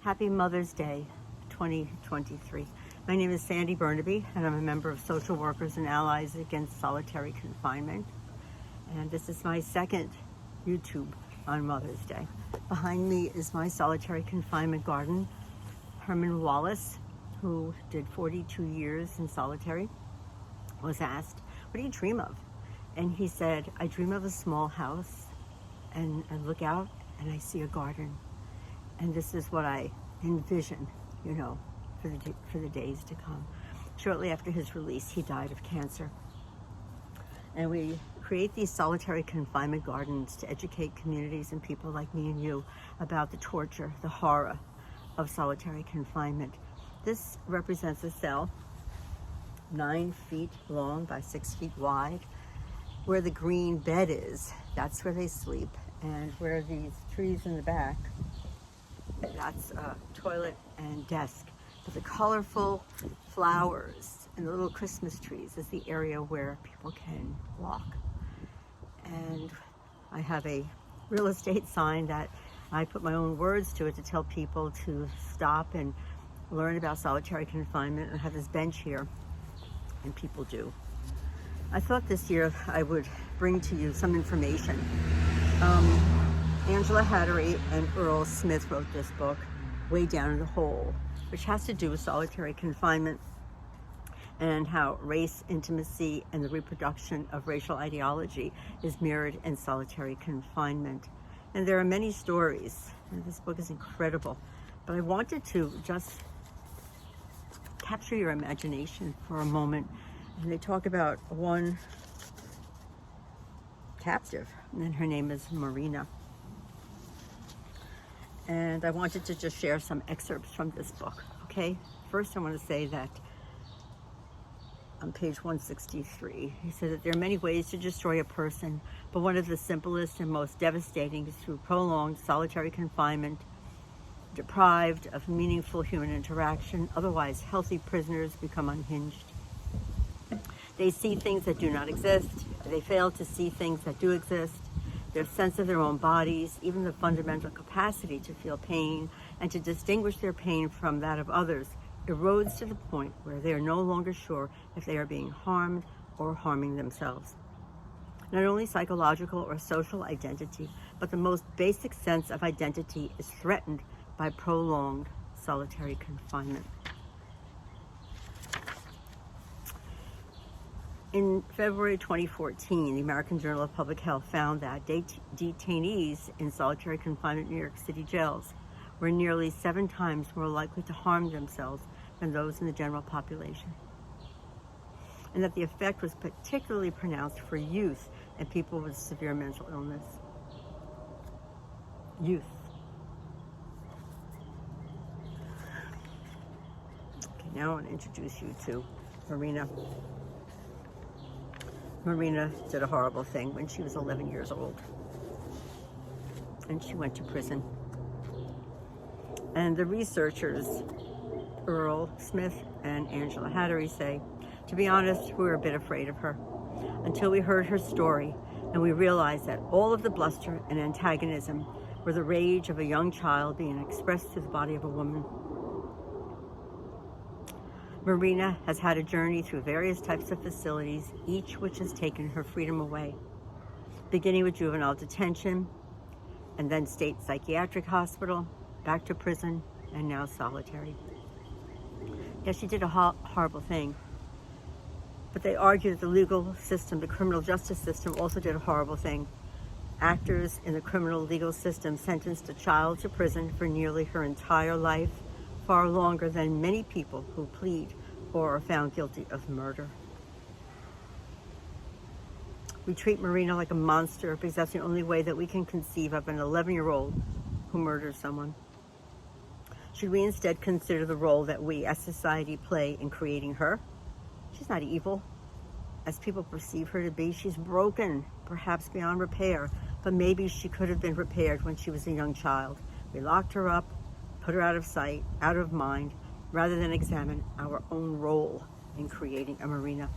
Happy Mother's Day 2023. My name is Sandy Burnaby, and I'm a member of Social Workers and Allies Against Solitary Confinement. And this is my second YouTube on Mother's Day. Behind me is my solitary confinement garden. Herman Wallace, who did 42 years in solitary, was asked, "What do you dream of?" And he said, "I dream of a small house, and I look out and I see a garden. And this is what I envision, for the days to come." Shortly after his release, he died of cancer. And we create these solitary confinement gardens to educate communities and people like me and you about the torture, the horror of solitary confinement. This represents a cell 9 feet long by 6 feet wide. Where the green bed is, that's where they sleep. And where these trees in the back, that's a toilet and desk. But the colorful flowers and the little Christmas trees is the area where people can walk. And I have a real estate sign that I put my own words to it to tell people to stop and learn about solitary confinement, and have this bench here, and people do. I thought this year I would bring to you some information. Angela Hattery and Earl Smith wrote this book, Way Down in the Hole, which has to do with solitary confinement and how race, intimacy, and the reproduction of racial ideology is mirrored in solitary confinement. And there are many stories, and this book is incredible, but I wanted to just capture your imagination for a moment. And they talk about one captive, and her name is Marina. And I wanted to just share some excerpts from this book, okay? First, I want to say that on page 163, he said that there are many ways to destroy a person, but one of the simplest and most devastating is through prolonged solitary confinement. Deprived of meaningful human interaction, otherwise healthy prisoners become unhinged. They see things that do not exist. They fail to see things that do exist. Their sense of their own bodies, even the fundamental capacity to feel pain and to distinguish their pain from that of others, erodes to the point where they are no longer sure if they are being harmed or harming themselves. Not only psychological or social identity, but the most basic sense of identity is threatened by prolonged solitary confinement. In February 2014, the American Journal of Public Health found that detainees in solitary confinement in New York City jails were nearly 7 times more likely to harm themselves than those in the general population. And that the effect was particularly pronounced for youth and people with severe mental illness. Youth. Okay, now I want to introduce you to Marina. Marina did a horrible thing when she was 11 years old, and she went to prison. And the researchers, Earl Smith and Angela Hattery, say, to be honest, we were a bit afraid of her until we heard her story, and we realized that all of the bluster and antagonism were the rage of a young child being expressed through the body of a woman. Marina has had a journey through various types of facilities, each which has taken her freedom away, beginning with juvenile detention, and then state psychiatric hospital, back to prison, and now solitary. Yes, she did a horrible thing, but they argue that the legal system, the criminal justice system, also did a horrible thing. Actors in the criminal legal system sentenced a child to prison for nearly her entire life, far longer than many people who plead or are found guilty of murder. We treat Marina like a monster because that's the only way that we can conceive of an 11-year-old who murders someone. Should we instead consider the role that we as society play in creating her? She's not evil, as people perceive her to be. She's broken, perhaps beyond repair, but maybe she could have been repaired when she was a young child. We locked her up, put her out of sight, out of mind, rather than examine our own role in creating a Marina.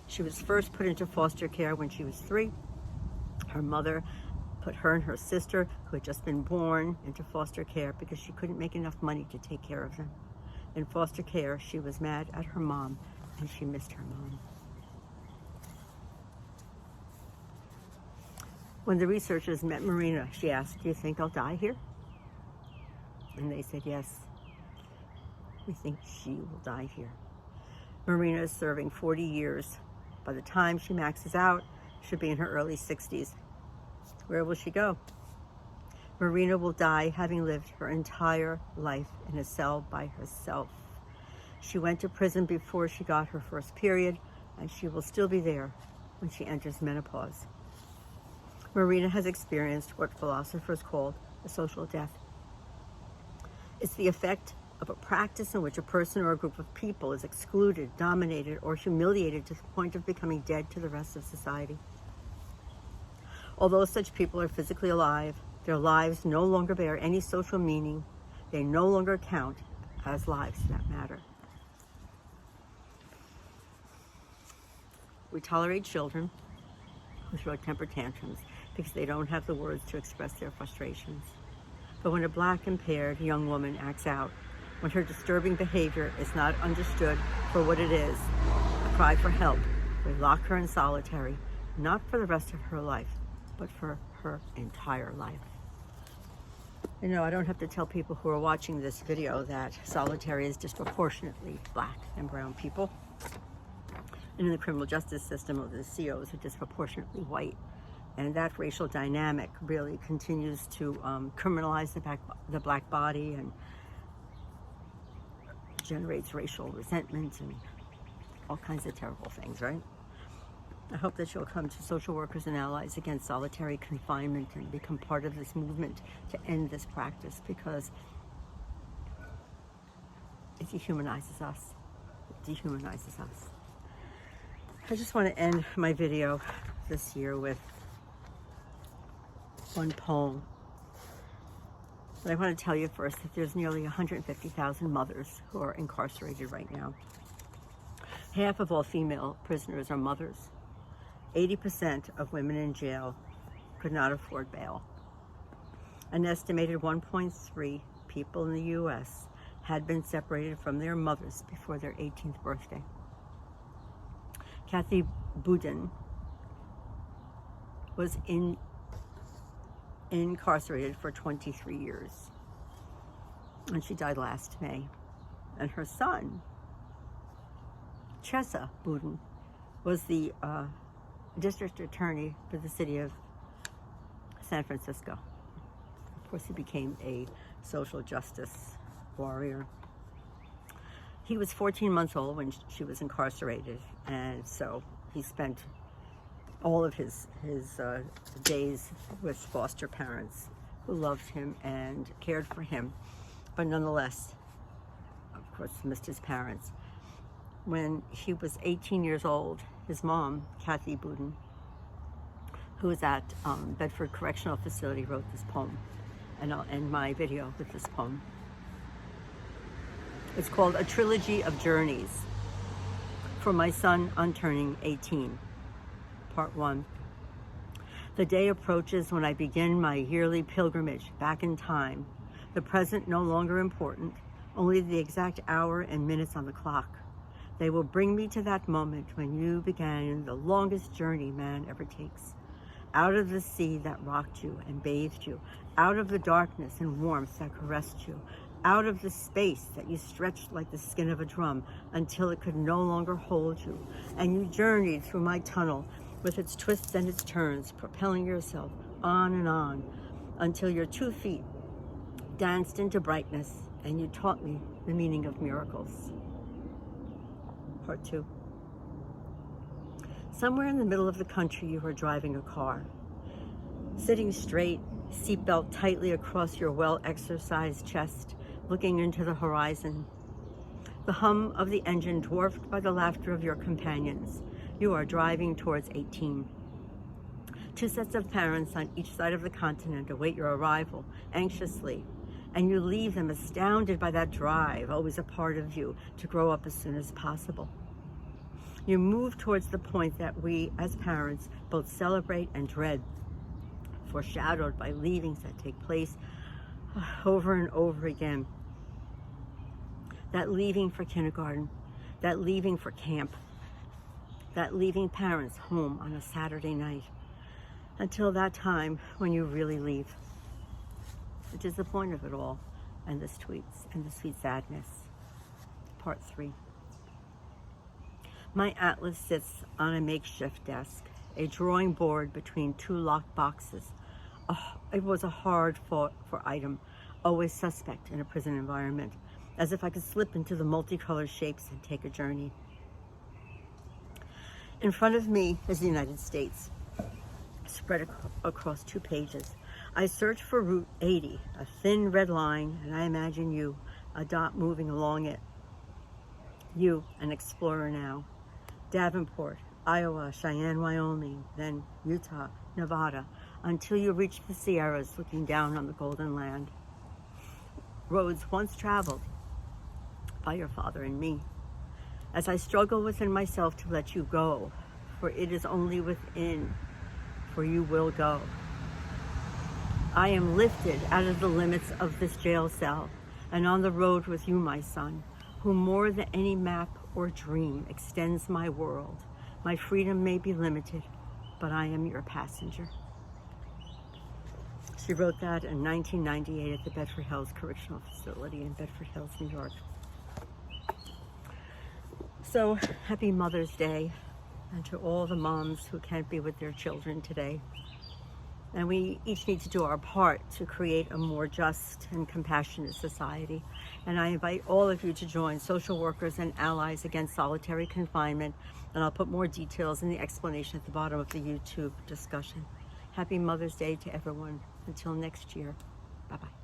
She was first put into foster care when she was 3. Her mother put her and her sister, who had just been born, into foster care because she couldn't make enough money to take care of them. In foster care, she was mad at her mom, and she missed her mom. When the researchers met Marina, she asked, "Do you think I'll die here?" And they said, "Yes, we think she will die here." Marina is serving 40 years. By the time she maxes out, she'll be in her early 60s. Where will she go? Marina will die having lived her entire life in a cell by herself. She went to prison before she got her first period, and she will still be there when she enters menopause. Marina has experienced what philosophers call a social death. It's the effect of a practice in which a person or a group of people is excluded, dominated, or humiliated to the point of becoming dead to the rest of society. Although such people are physically alive, their lives no longer bear any social meaning. They no longer count as lives that matter. We tolerate children who throw temper tantrums because they don't have the words to express their frustrations. But when a black impaired young woman acts out, when her disturbing behavior is not understood for what it is, a cry for help, we lock her in solitary, not for the rest of her life, but for her entire life. You know, I don't have to tell people who are watching this video that solitary is disproportionately black and brown people. And in the criminal justice system, the COs are disproportionately white. And that racial dynamic really continues to criminalize the black body and generates racial resentment and all kinds of terrible things, right? I hope that you'll come to Social Workers and Allies Against Solitary Confinement and become part of this movement to end this practice, because it dehumanizes us. It dehumanizes us. I just want to end my video this year with one poem. But I want to tell you first that there's nearly 150,000 mothers who are incarcerated right now. Half of all female prisoners are mothers. 80% of women in jail could not afford bail. An estimated 1.3 people in the U.S. had been separated from their mothers before their 18th birthday. Kathy Boudin was incarcerated for 23 years, and she died last May. And her son, Chesa Boudin, was the district attorney for the city of San Francisco. Of course, he became a social justice warrior. He was 14 months old when she was incarcerated, and so he spent all of his days with foster parents who loved him and cared for him, but nonetheless, of course, missed his parents. When he was 18 years old, his mom, Kathy Boudin, who was at Bedford Correctional Facility, wrote this poem, and I'll end my video with this poem. It's called A Trilogy of Journeys for my son on turning 18. Part 1. The day approaches when I begin my yearly pilgrimage back in time, the present no longer important, only the exact hour and minutes on the clock. They will bring me to that moment when you began the longest journey man ever takes. Out of the sea that rocked you and bathed you, out of the darkness and warmth that caressed you, out of the space that you stretched like the skin of a drum until it could no longer hold you, and you journeyed through my tunnel with its twists and its turns, propelling yourself on and on until your 2 feet danced into brightness and you taught me the meaning of miracles. Part 2. Somewhere in the middle of the country, you are driving a car. Sitting straight, seatbelt tightly across your well-exercised chest, looking into the horizon. The hum of the engine dwarfed by the laughter of your companions. You are driving towards 18. 2 sets of parents on each side of the continent await your arrival anxiously, and you leave them astounded by that drive, always a part of you, to grow up as soon as possible. You move towards the point that we, as parents, both celebrate and dread. foreshadowed by leavings that take place over and over again. That leaving for kindergarten, that leaving for camp, that leaving parents home on a Saturday night, until that time when you really leave, which is the point of it all, and this tweets and the sweet sadness. Part 3. My atlas sits on a makeshift desk, a drawing board between 2 locked boxes. Oh, it was a hard fought for item, always suspect in a prison environment, as if I could slip into the multicolored shapes and take a journey. In front of me is the United States, spread across 2 pages. I search for Route 80, a thin red line, and I imagine you, a dot moving along it. You, an explorer now. Davenport, Iowa, Cheyenne, Wyoming, then Utah, Nevada, until you reach the Sierras looking down on the Golden Land. Roads once traveled by your father and me. As I struggle within myself to let you go, for it is only within, for you will go. I am lifted out of the limits of this jail cell and on the road with you, my son, who more than any map or dream extends my world. My freedom may be limited, but I am your passenger. She wrote that in 1998 at the Bedford Hills Correctional Facility in Bedford Hills, New York. So, happy Mother's Day, and to all the moms who can't be with their children today. And we each need to do our part to create a more just and compassionate society. And I invite all of you to join social workers and allies against solitary confinement. And I'll put more details in the explanation at the bottom of the YouTube discussion. Happy Mother's Day to everyone. Until next year. Bye-bye.